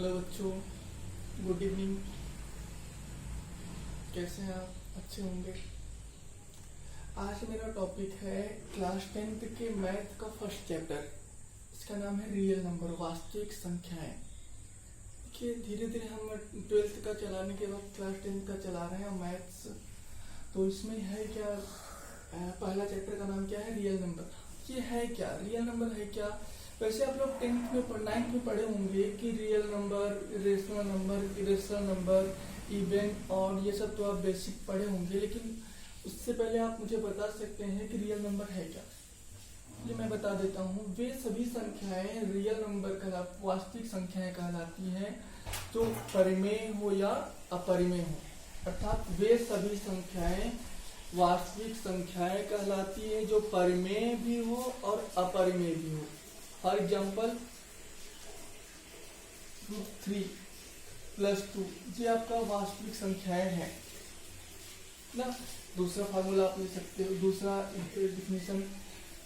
Hello बच्चों, good evening. कैसे हैं आप? अच्छे होंगे। आज मेरा टॉपिक है क्लास 10th के मैथ का फर्स्ट चैप्टर। इसका नाम है रियल नंबर, वास्तविक संख्याएं। देखिए, धीरे धीरे हम 12th का चलाने के बाद क्लास 10th का चला रहे हैं मैथ्स। तो इसमें है क्या, पहला चैप्टर का नाम क्या है? Real number. ये है क्या? रियल नंबर है क्या? वैसे आप लोग 9th में पढ़े होंगे कि real number, rational number, irrational number, even, और ये सब तो आप बेसिक पढ़े होंगे। लेकिन उससे पहले आप मुझे बता सकते हैं कि रियल नंबर है क्या? ये मैं बता देता हूँ। वे सभी संख्याएं रियल नंबर वास्तविक संख्याएं कहलाती हैं जो परिमेय हो या अपरिमेय हो। अर्थात वे सभी संख्याएं वास्तविक संख्याएं कहलाती है जो परिमेय भी हो और अपरिमेय भी हो। फॉर एग्जाम्पल, √3 + 2 ये आपका वास्तविक संख्याएं हैं ना। दूसरा फार्मूला आप ले सकते हो, दूसरा डिफिनेशन,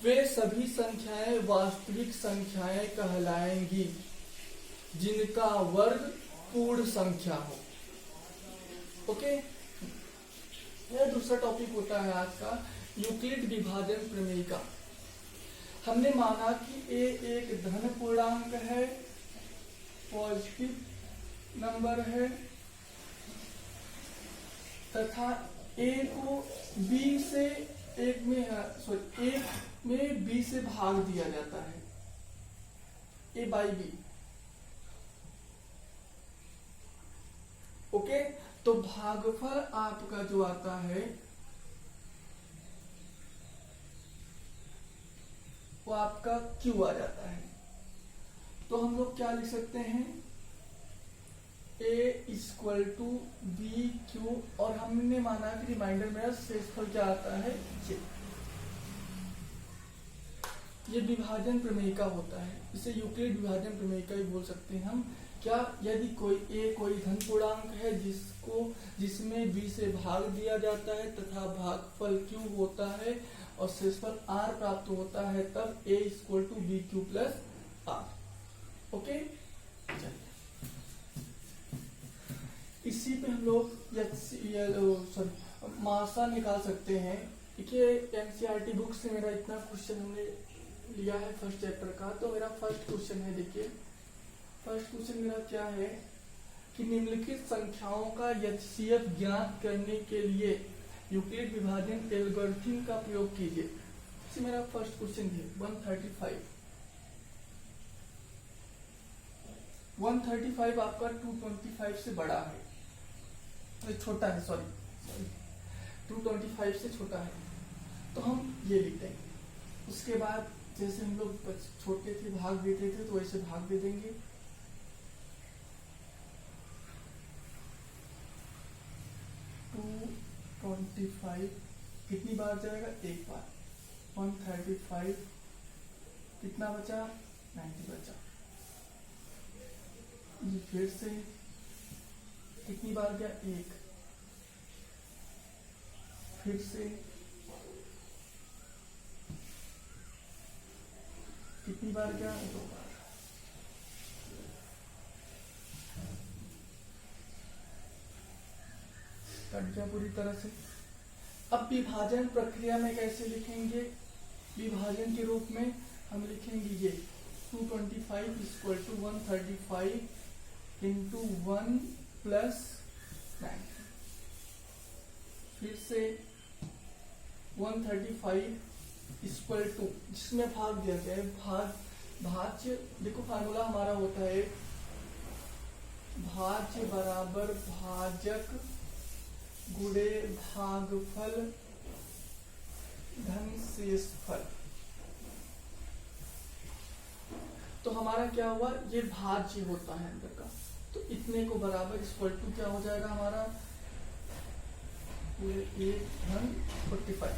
वे सभी संख्याएं वास्तविक संख्याएं कहलाएंगी जिनका वर्ग पूर्ण संख्या हो। ओके, यह दूसरा टॉपिक होता है आज का, यूक्लिड विभाजन प्रमेय का। हमने माना कि a एक धन पूर्णांक है, पॉजिटिव नंबर है, तथा a को b से एक में b से भाग दिया जाता है, a/b। ओके, तो भागफल आपका जो आता है वो आपका Q आ जाता है। तो हम लोग क्या लिख सकते हैं? A = BQ, और हमने माना कि रिमाइंडर में शेषफल क्या आता है? ये विभाजन प्रमेय का होता है। इसे यूक्लिड विभाजन प्रमेय का ही बोल सकते हैं हम। क्या, यदि कोई धन पूर्णांक है जिसमें b से भाग दिया जाता है तथा भागफल q होता है और शेषफल r प्राप्त होता है, तब a = BQ + R। ओके, इसी पे हम लोग मासा निकाल सकते हैं। देखिए, एनसीईआरटी बुक से मेरा इतना क्वेश्चन हमने लिया है फर्स्ट चैप्टर का। तो मेरा फर्स्ट क्वेश्चन है, देखिए फर्स्ट क्वेश्चन मेरा क्या है कि निम्नलिखित संख्याओं का एचसीएफ ज्ञात करने के लिए यूक्लिड विभाजन एल्गोरिथम का प्रयोग कीजिए। इसे मेरा फर्स्ट क्वेश्चन है। 135 आपका 225 से बड़ा है, छोटा है, सॉरी 225 से छोटा है, तो हम ये लिखते हैं। उसके बाद जैसे हम लोग छोटे थे भाग देते थे, तो वैसे भाग दे देंगे। 225 कितनी बार जाएगा? एक बार। 135 कितना बचा? 90 बचा। ये फिर से कितनी बार गया? एक। फिर से कितनी बार गया? 2 बार। कट गया पूरी तरह से। अब विभाजन प्रक्रिया में कैसे लिखेंगे? विभाजन के रूप में हम लिखेंगे ये 225 = 135 × 1 + 9। फिर से 135 = जिसमें भाग दिया गया है, भाज्य। देखो फार्मूला हमारा होता है भाज्य बराबर भाजक गुणे भागफल धन शेषफल। तो हमारा क्या हुआ? ये भाज्य होता है अंदर का, तो इतने को बराबर = क्या हो जाएगा हमारा? 1 धन 45।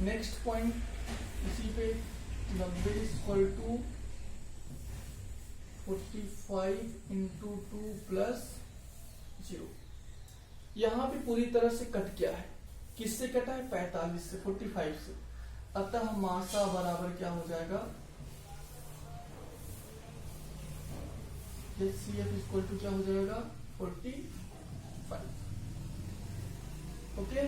नेक्स्ट पॉइंट इसी पे 90 = 45 × 2 + 0। यहाँ पे पूरी तरह से कट गया है। किससे कटा है? 45 से, 45 से। अतः मासा बराबर क्या हो जाएगा? HCF इक्वल टू क्या हो जाएगा 45। ओके,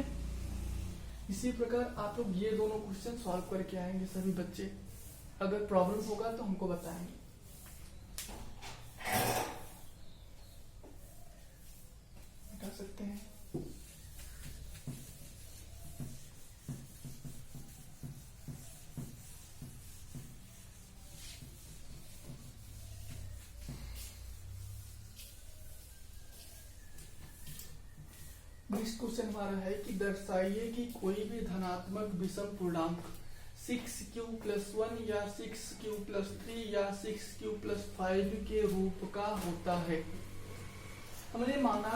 इसी प्रकार आप लोग ये दोनों क्वेश्चन सॉल्व करके आएंगे सभी बच्चे। अगर प्रॉब्लम होगा तो हमको बताएंगे। बता सकते हैं। नेक्स्ट क्वेश्चन हमारा है कि दर्शाइए कि कोई भी धनात्मक विषम पूर्णांक 6q+1 या 6q+3 या 6q+5 के रूप का होता है। हमने माना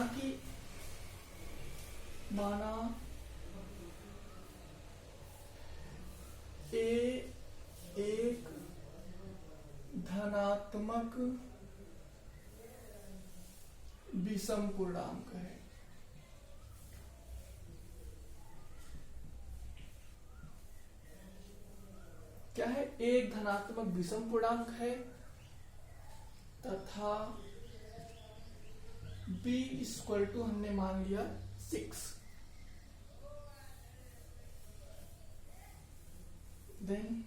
ए एक धनात्मक विषम पूर्णांक है। क्या है? एक धनात्मक विषम पूर्णांक है तथा b इक्वल टू हमने मान लिया 6। Then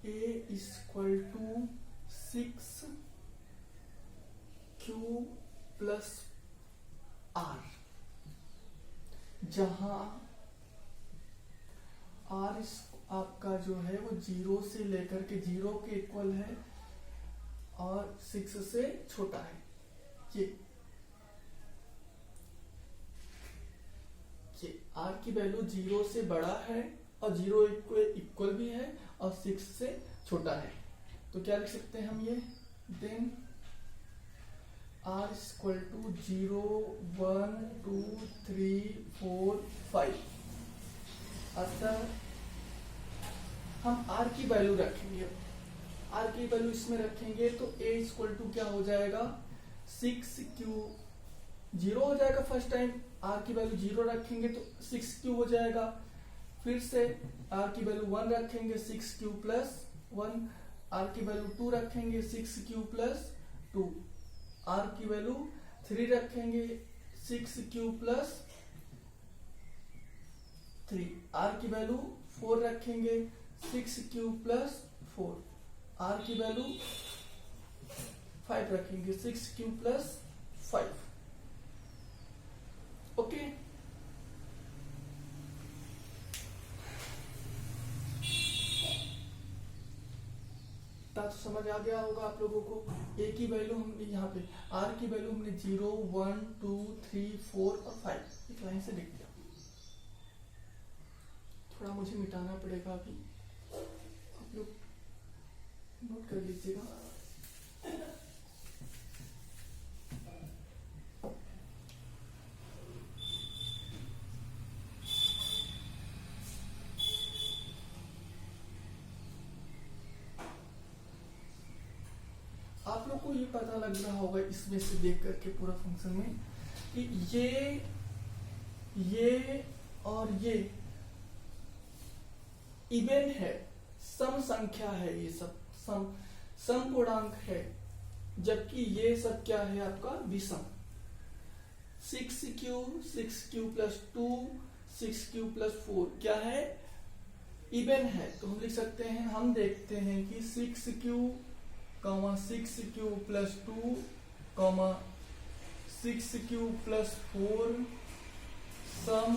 a equal to 6q+r, जहां r आपका जो है वो 0 से लेकर के 0 के इक्वल है और 6 से छोटा है। ये r की वैल्यू 0 से बड़ा है और 0 इक्वल भी है और 6 से छोटा है। तो क्या लिख सकते हैं हम ये? Then r equal to 0, 1, 2, 3, 4, 5। अतः हम r की वैल्यू रखेंगे। r की वैल्यू इसमें रखेंगे तो a इक्वल टू क्या हो जाएगा 6q, 0 हो जाएगा। फर्स्ट टाइम r की वैल्यू 0 रखेंगे तो 6q हो जाएगा। फिर से r की वैल्यू 1 रखेंगे 6q+1, r की वैल्यू 2 रखेंगे 6q+2, r की वैल्यू 3 रखेंगे 6q+3, r की वैल्यू 4 रखेंगे 6q+4, r की वैल्यू 5 रखेंगे 6q+5। ओके, तो समझ आ गया होगा आप लोगों को। a की वैल्यू हमने यहाँ पे r की वैल्यू हमने 0, 1, 2, 3, 4 और 5 एक लाइन से लिख दिया। थोड़ा मुझे मिटाना पड़ेगा अभी, आप लोग नोट कर लीजिएगा। आप लोग को ये पता लग रहा होगा इसमें से देख करके पूरा फंक्शन में कि ये और ये इवन है, सम संख्या है, ये सब सम पूर्णांक है, जबकि ये सब क्या है आपका विषम। 6q, 6q+2, 6q+4 क्या है? इवन है। तो हम लिख सकते हैं, हम देखते हैं कि 6q, 6q+2, 6q+4 सम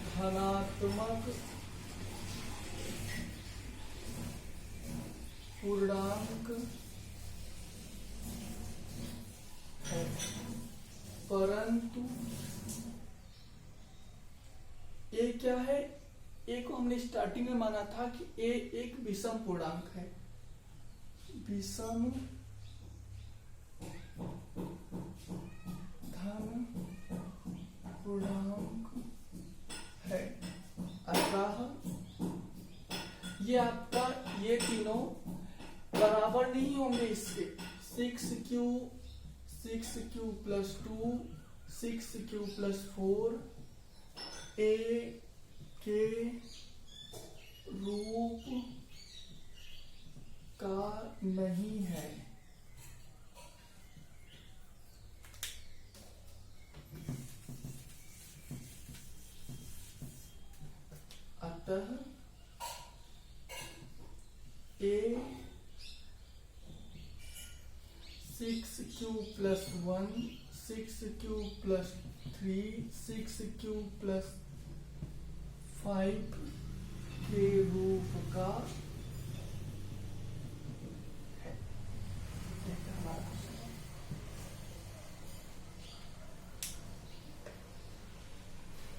धनात्मक पूर्णांक है, परंतु ए क्या है? ए को हमने स्टार्टिंग में माना था कि ए एक विषम पूर्णांक है, विषम धन पूर्णांक है। अतः ये आपका ये तीनों बराबर नहीं होंगे इसके। 6q, 6q+2, 6q+4 ए के रूप का नहीं है। अतः a 6q + 1 6q + 3 6q + 5 के रूप का है।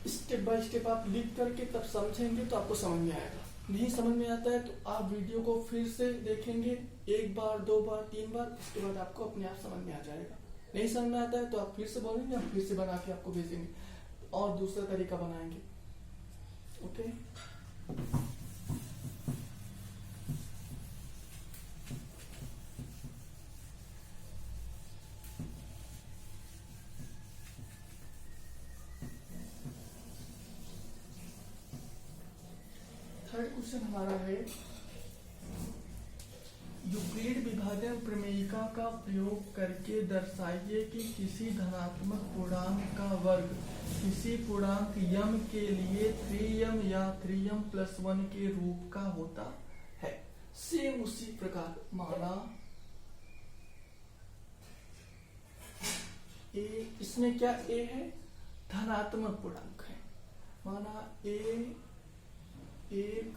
स्टेप बाय स्टेप आप लिख करके तब समझेंगे तो आपको समझ में आएगा। नहीं समझ में आता है तो आप वीडियो को फिर से देखेंगे, 1 बार 2 बार 3 बार, इसके बाद आपको अपने आप समझ में आ जाएगा। नहीं समझ में आता है तो आप फिर से बोलेंगे, हम फिर से बना के आपको भेजेंगे और दूसरा तरीका बनाएंगे। ओके, थर्ड क्वेश्चन हमारा है, यूक्लिड विभाजन प्रमेयिका का प्रयोग करके दर्शाइए कि किसी धनात्मक पूर्णांक का वर्ग किसी पूर्णांक यम के लिए 3m या 3m + 1 के रूप का होता है। सेम उसी प्रकार माना a, इसमें क्या a है, धनात्मक पूर्णांक है। माना a एक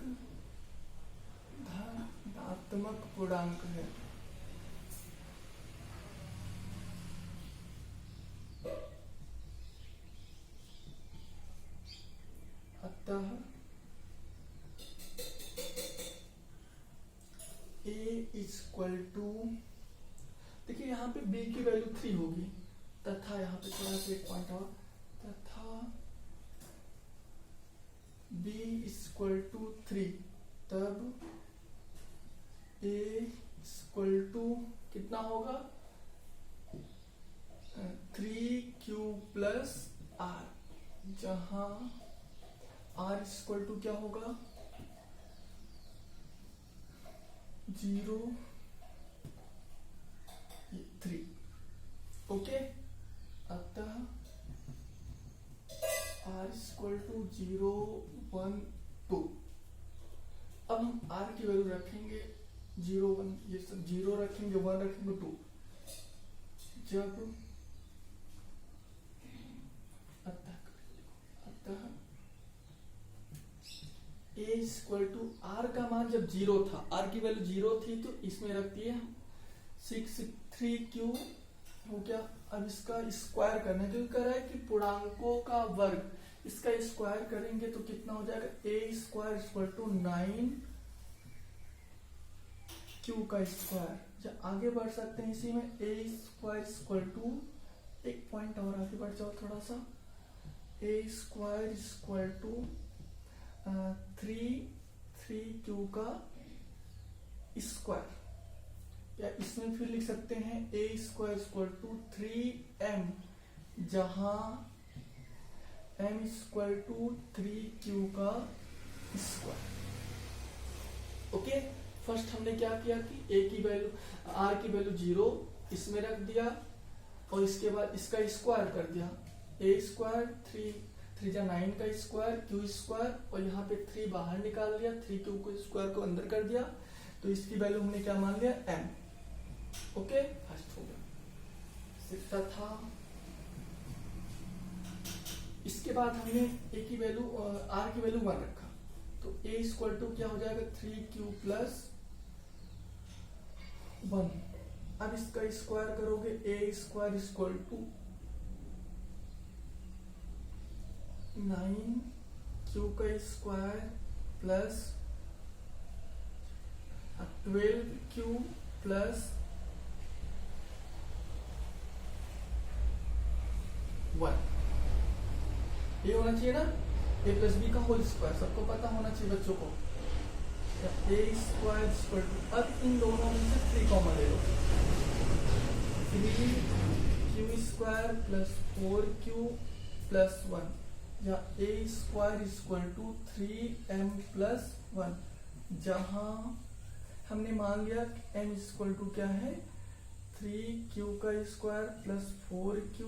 धनात्मक पूर्णांक है। अतः a = देखिए यहाँ पे b की वैल्यू 3 होगी, तथा यहाँ पे थोड़ा सा एक पॉइंट और, तथा b = 3, तब a = कितना होगा, 3q + r, जहां r = क्या होगा, 0 3। ओके, अतः r = 0 1 2। अब हम r की वैल्यू रखेंगे 0 1, ये सब 0 रखेंगे, 1 रखेंगे, 2। जब अतः a = r का मान जब 0 था, r की वैल्यू 0 थी, तो इसमें रख दिए हम 6 3q हो गया। अब इसका स्क्वायर करना है, क्योंकि कह रहा है कि पूर्णांकों का वर्ग, इसका स्क्वायर करेंगे तो कितना हो जाएगा, a² = 9q का स्क्वायर। जब आगे बढ़ सकते हैं इसी में, a² = एक पॉइंट और आगे बढ़ जाओ थोड़ा सा, a² = 3q का स्क्वायर। या इसमें फिर लिख सकते हैं a² = 3m, जहां m = 3q का स्क्वायर। ओके, फर्स्ट हमने क्या किया कि a की वैल्यू, r की वैल्यू 0 इसमें रख दिया और इसके बाद इसका स्क्वायर कर दिया, a² 3 जा 9 का स्क्वायर, q² और यहाँ पे 3 बाहर निकाल दिया, 3q को स्क्वायर को अंदर कर दिया, तो इसकी वैल्यू हमने क्या मान लिया, m। ओके, फर्स्ट हो गया। था इसके बाद हमने a की वैल्यू, r की वैल्यू 1 रखा, तो a = क्या हो जाएगा, 3q + 1। अब इसका स्क्वायर करोगे, a² = 9q का स्क्वायर प्लस 12q + 1। ये होना चाहिए ना, a + b का होल स्क्वायर, सबको पता होना चाहिए बच्चों को। a² = अब इन दोनों में से 3 कॉमन ले लो, 3q² + 4q + 1, या a² = 3m + 1, जहां हमने मान लिया m इक्वल टू क्या है 3q का स्क्वायर प्लस 4q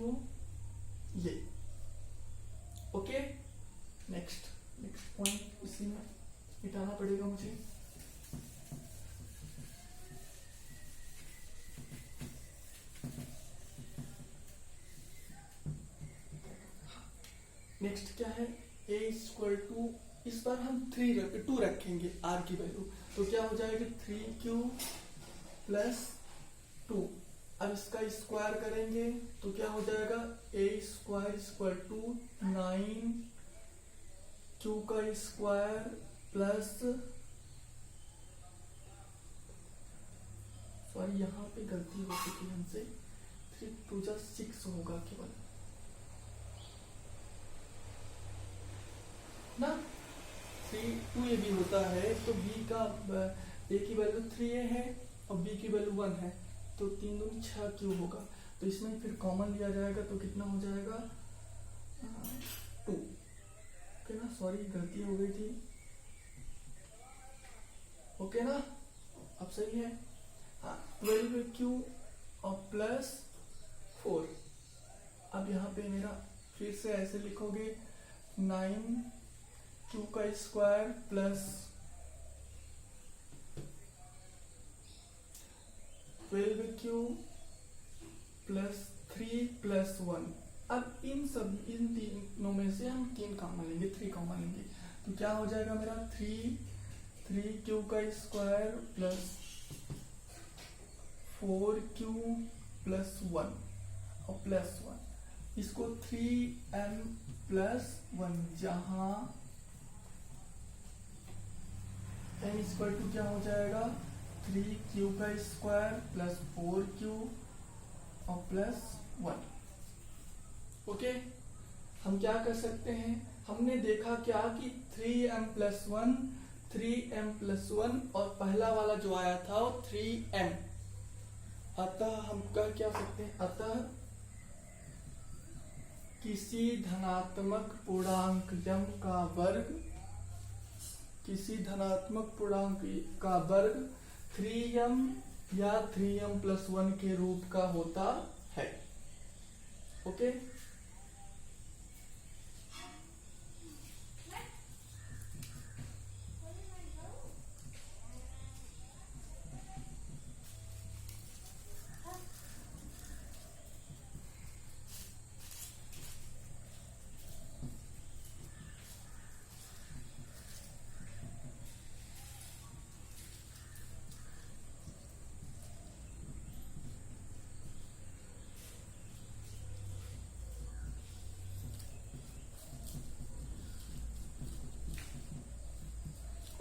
ये। ओके, नेक्स्ट पॉइंट इसी में मिटाना पड़ेगा मुझे। नेक्स्ट क्या है a इक्वल टू, इस बार हम 2 रखेंगे r की वैल्यू, तो क्या हो जाएगा 3q प्लस 2। अब इसका स्क्वायर करेंगे तो क्या हो जाएगा a square equal to 9q का स्क्वायर प्लस, सॉरी यहाँ पे गलती हो चुकी है हमसे, 3 2 जा 6 होगा केवल ना, 3 2 ये भी होता है, तो b का a की वैल्यू 3a है और b की वैल्यू 1 है, तो 3 दूनी 6q होगा। तो इसमें फिर कॉमन लिया जाएगा तो कितना हो जाएगा 2। ओके ना, सॉरी गलती हो गई थी। ओके ना, अब सही है। हाँ, 12q और प्लस 4। अब यहाँ पे मेरा फिर से ऐसे लिखोगे 9q का square plus 12q plus 3 plus 1। अब इन तीनों में से हम 3 कॉमन लेंगे, 3 कॉमन लेंगे, तो क्या हो जाएगा मेरा 3q का स्क्वायर प्लस 4q प्लस 1 और प्लस 1, इसको 3m प्लस 1, जहां m इक्वल टू क्या हो जाएगा 3q का स्क्वायर प्लस 4q और प्लस 1। ओके, हम क्या कर सकते हैं, हमने देखा क्या कि 3m प्लस 1, 3m प्लस 1 और पहला वाला जो आया था वो 3m, अतः हम क्या सकते हैं, अतः किसी धनात्मक पूर्णांक m का वर्ग, किसी धनात्मक पूर्णांक का वर्ग 3m या 3m प्लस 1 के रूप का होता है। ओके,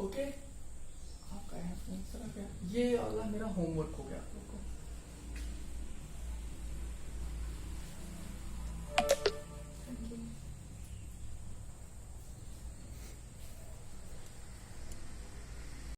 ओके, आपका आंसर आ गया। ये वाला मेरा होमवर्क हो गया।